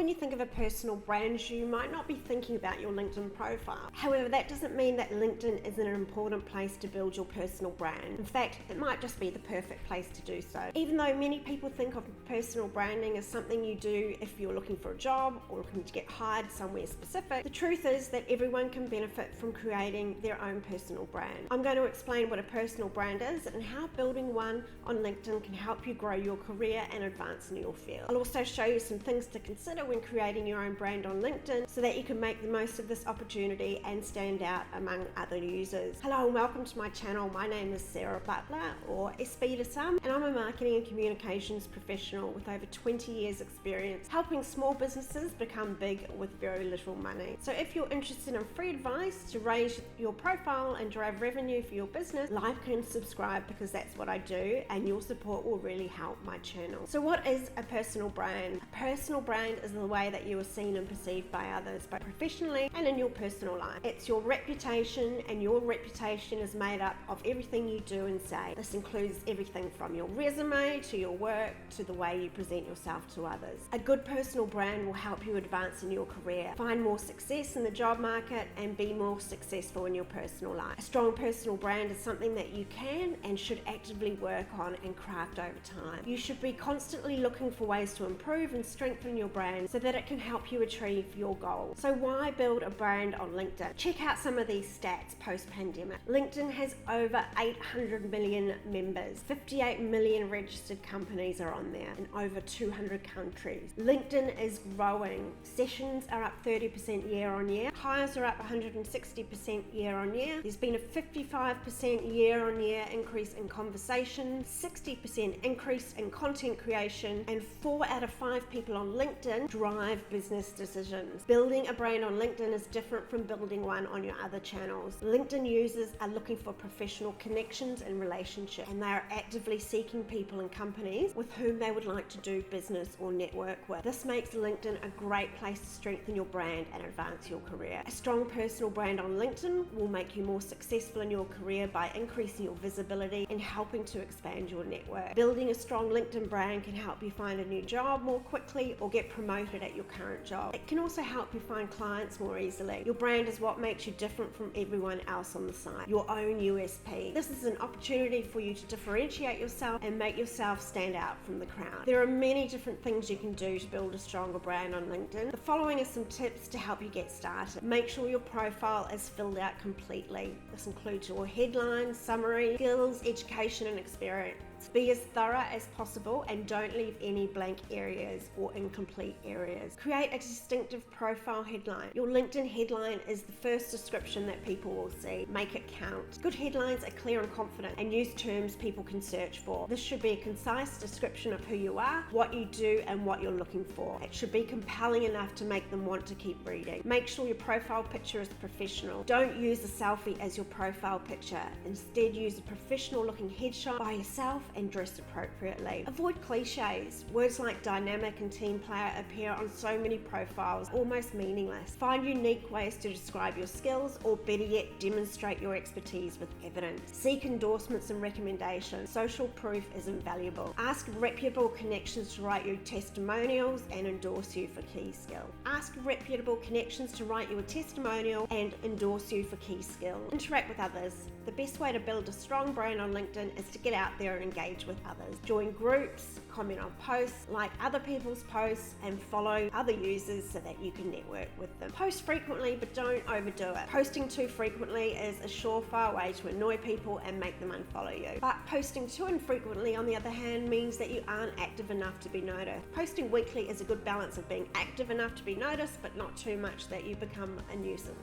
When you think of a personal brand, you might not be thinking about your LinkedIn profile. However, that doesn't mean that LinkedIn isn't an important place to build your personal brand. In fact, it might just be the perfect place to do so. Even though many people think of personal branding as something you do if you're looking for a job or looking to get hired somewhere specific, the truth is that everyone can benefit from creating their own personal brand. I'm going to explain what a personal brand is and how building one on LinkedIn can help you grow your career and advance in your field. I'll also show you some things to consider when creating your own brand on LinkedIn so that you can make the most of this opportunity and stand out among other users. Hello and welcome to my channel. My name is Sarah Butler, or SBee to some, and I'm a marketing and communications professional with over 20 years experience helping small businesses become big with very little money. So if you're interested in free advice to raise your profile and drive revenue for your business, like and subscribe, because that's what I do, and your support will really help my channel. So what is a personal brand? A personal brand is the way that you are seen and perceived by others, both professionally and in your personal life. It's your reputation, and your reputation is made up of everything you do and say. This includes everything from your resume to your work to the way you present yourself to others. A good personal brand will help you advance in your career, find more success in the job market, and be more successful in your personal life. A strong personal brand is something that you can and should actively work on and craft over time. You should be constantly looking for ways to improve and strengthen your brand so that it can help you achieve your goals. So why build a brand on LinkedIn? Check out some of these stats post-pandemic. LinkedIn has over 800 million members, 58 million registered companies are on there in over 200 countries. LinkedIn is growing. Sessions are up 30% year on year. Hires are up 160% year on year. There's been a 55% year on year increase in conversations, 60% increase in content creation, and 4 out of 5 people on LinkedIn drive business decisions. Building a brand on LinkedIn is different from building one on your other channels. LinkedIn users are looking for professional connections and relationships, and they are actively seeking people and companies with whom they would like to do business or network with. This makes LinkedIn a great place to strengthen your brand and advance your career. A strong personal brand on LinkedIn will make you more successful in your career by increasing your visibility and helping to expand your network. Building a strong LinkedIn brand can help you find a new job more quickly or get promoted at your current job. It can also help you find clients more easily. Your brand is what makes you different from everyone else on the site, your own USP. This is an opportunity for you to differentiate yourself and make yourself stand out from the crowd. There are many different things you can do to build a stronger brand on LinkedIn. The following are some tips to help you get started. Make sure your profile is filled out completely. This includes your headline, summary, skills, education, and experience. Be as thorough as possible and don't leave any blank areas or incomplete areas. Create a distinctive profile headline. Your LinkedIn headline is the first description that people will see. Make it count. Good headlines are clear and confident and use terms people can search for. This should be a concise description of who you are, what you do, and what you're looking for. It should be compelling enough to make them want to keep reading. Make sure your profile picture is professional. Don't use a selfie as your profile picture. Instead, use a professional looking headshot by yourself and dress appropriately. Avoid cliches. Words like dynamic and team player appear on so many profiles, almost meaningless. Find unique ways to describe your skills, or better yet, demonstrate your expertise with evidence. Seek endorsements and recommendations. Social proof is invaluable. Ask reputable connections to write you testimonials and endorse you for key skills. Ask reputable connections to write you a testimonial and endorse you for key skills. Interact with others. The best way to build a strong brand on LinkedIn is to get out there and engage with others. Join groups, comment on posts, like other people's posts, and follow other users so that you can network with them. Post frequently, but don't overdo it. Posting too frequently is a surefire way to annoy people and make them unfollow you. But posting too infrequently, on the other hand, means that you aren't active enough to be noticed. Posting weekly is a good balance of being active enough to be noticed, but not too much that you become a nuisance.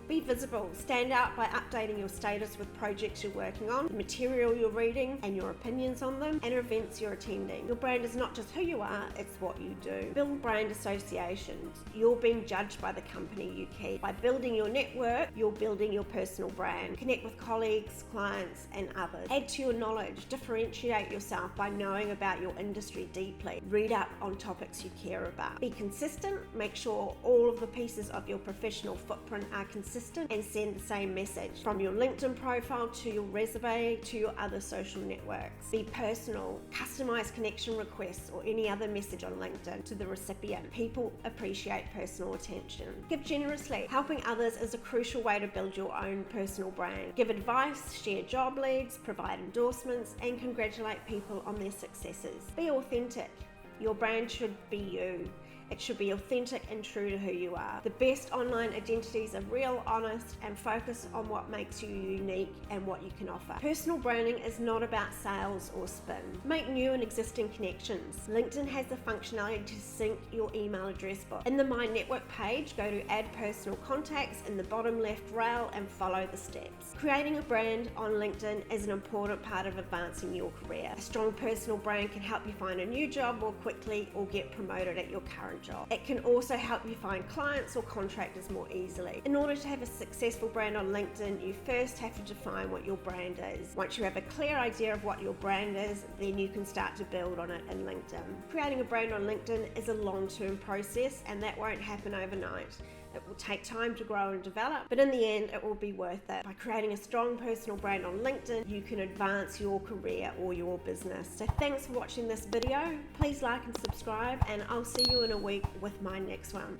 Be visible. Stand out by updating your status with projects you're working on, the material you're reading, and your opinions on them, and events you're attending. Your brand is not just who you are, it's what you do. Build brand associations. You're being judged by the company you keep. By building your network, you're building your personal brand. Connect with colleagues, clients, and others. Add to your knowledge. Differentiate yourself by knowing about your industry deeply. Read up on topics you care about. Be consistent. Make sure all of the pieces of your professional footprint are consistent consistent and send the same message from your LinkedIn profile to your resume to your other social networks. Be personal, customize connection requests or any other message on LinkedIn to the recipient. People appreciate personal attention. Give generously. Helping others is a crucial way to build your own personal brand. Give advice, share job leads, provide endorsements, and congratulate people on their successes. Be authentic. Your brand should be you. It should be authentic and true to who you are. The best online identities are real, honest, and focus on what makes you unique and what you can offer. Personal branding is not about sales or spin. Make new and existing connections. LinkedIn has the functionality to sync your email address book. In the My Network page, go to Add Personal Contacts in the bottom left rail and follow the steps. Creating a brand on LinkedIn is an important part of advancing your career. A strong personal brand can help you find a new job more quickly or get promoted at your current job. It can also help you find clients or contractors more easily. In order to have a successful brand on LinkedIn, you first have to define what your brand is. Once you have a clear idea of what your brand is, then you can start to build on it in LinkedIn. Creating a brand on LinkedIn is a long-term process, and that won't happen overnight. It will take time to grow and develop, but in the end, it will be worth it. By creating a strong personal brand on LinkedIn, you can advance your career or your business. So thanks for watching this video. Please like and subscribe, and I'll see you in a week with my next one.